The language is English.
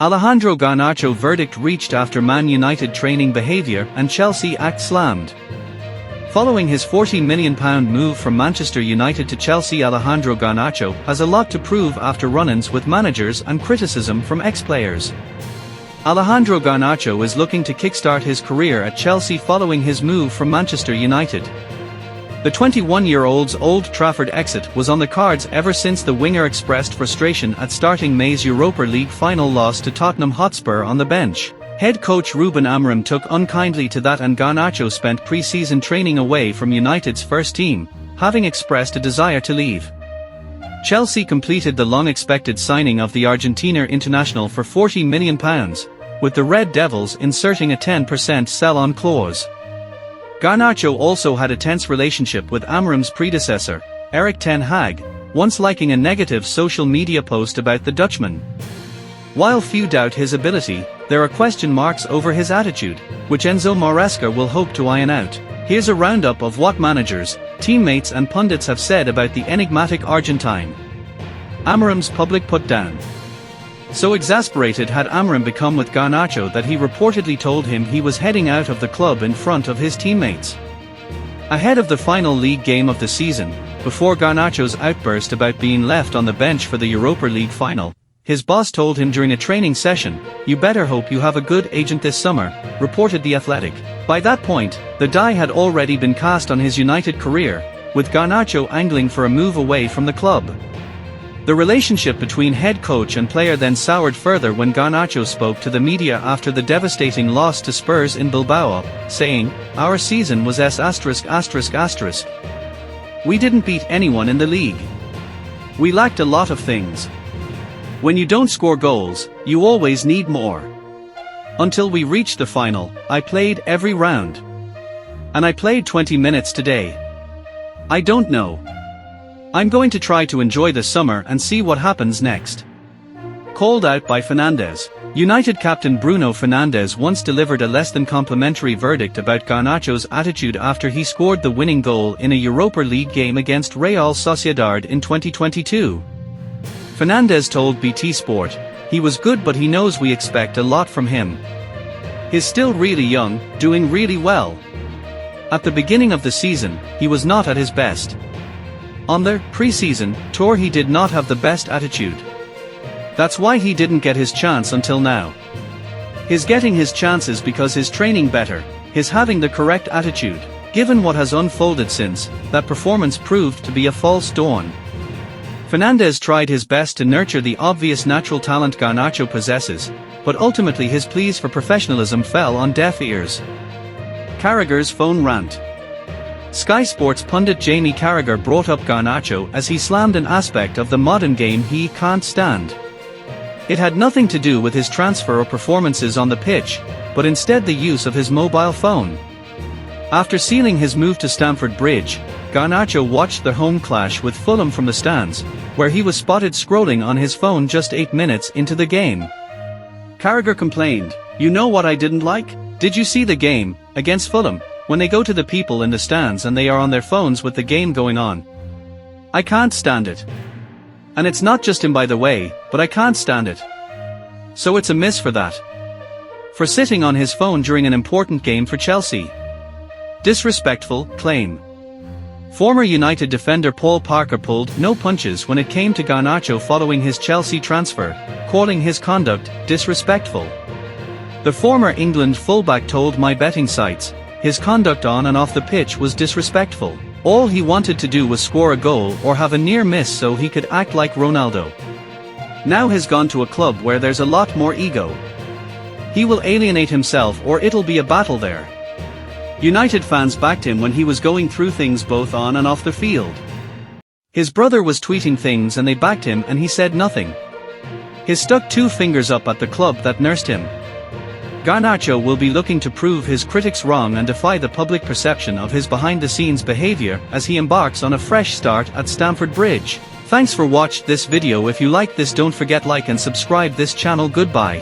Alejandro Garnacho verdict reached after Man United training behaviour and Chelsea act slammed. Following his £40 million move from Manchester United to Chelsea, Alejandro Garnacho has a lot to prove after run-ins with managers and criticism from ex-players. Alejandro Garnacho is looking to kickstart his career at Chelsea following his move from Manchester United. The 21-year-old's Old Trafford exit was on the cards ever since the winger expressed frustration at starting May's Europa League final loss to Tottenham Hotspur on the bench. Head coach Ruben Amorim took unkindly to that, and Garnacho spent pre-season training away from United's first team, having expressed a desire to leave. Chelsea completed the long-expected signing of the Argentina international for £40 million, with the Red Devils inserting a 10% sell-on clause. Garnacho also had a tense relationship with Amorim's predecessor, Erik ten Hag, once liking a negative social media post about the Dutchman. While few doubt his ability, there are question marks over his attitude, which Enzo Maresca will hope to iron out. Here's a roundup of what managers, teammates and pundits have said about the enigmatic Argentine. Amorim's public put-down. So exasperated had Amorim become with Garnacho that he reportedly told him he was heading out of the club in front of his teammates. Ahead of the final league game of the season, before Garnacho's outburst about being left on the bench for the Europa League final, his boss told him during a training session, "You better hope you have a good agent this summer," reported The Athletic. By that point, the die had already been cast on his United career, with Garnacho angling for a move away from the club. The relationship between head coach and player then soured further when Garnacho spoke to the media after the devastating loss to Spurs in Bilbao, saying, "Our season was S******. We didn't beat anyone in the league. We lacked a lot of things. When you don't score goals, you always need more. Until we reached the final, I played every round. And I played 20 minutes today. I don't know. I'm going to try to enjoy the summer and see what happens next." Called out by Fernandes. United captain Bruno Fernandes once delivered a less than complimentary verdict about Garnacho's attitude after he scored the winning goal in a Europa League game against Real Sociedad in 2022. Fernandes told BT Sport, "He was good, but he knows we expect a lot from him. He's still really young, doing really well. At the beginning of the season, he was not at his best. On the pre-season tour he did not have the best attitude. That's why he didn't get his chance until now. He's getting his chances because he's training better, he's having the correct attitude. Given what has unfolded since, that performance proved to be a false dawn." Fernandes tried his best to nurture the obvious natural talent Garnacho possesses, but ultimately his pleas for professionalism fell on deaf ears. Carragher's phone rant. Sky Sports pundit Jamie Carragher brought up Garnacho as he slammed an aspect of the modern game he can't stand. It had nothing to do with his transfer or performances on the pitch, but instead the use of his mobile phone. After sealing his move to Stamford Bridge, Garnacho watched the home clash with Fulham from the stands, where he was spotted scrolling on his phone just 8 minutes into the game. Carragher complained, "You know what I didn't like? Did you see the game against Fulham? When they go to the people in the stands and they are on their phones with the game going on. I can't stand it. And it's not just him, by the way, but I can't stand it. So it's a miss for that. For sitting on his phone during an important game for Chelsea. Disrespectful," claim. Former United defender Paul Parker pulled no punches when it came to Garnacho following his Chelsea transfer, calling his conduct disrespectful. The former England fullback told my betting sites, his conduct on and off the pitch was disrespectful. All he wanted to do was score a goal or have a near miss so he could act like Ronaldo. Now he's gone to a club where there's a lot more ego. He will alienate himself or it'll be a battle there. United fans backed him when he was going through things both on and off the field. His brother was tweeting things and they backed him and he said nothing. He stuck 2 fingers up at the club that nursed him. Garnacho will be looking to prove his critics wrong and defy the public perception of his behind-the-scenes behavior as he embarks on a fresh start at Stamford Bridge. Thanks for watching this video. If you like this, don't forget like and subscribe this channel. Goodbye.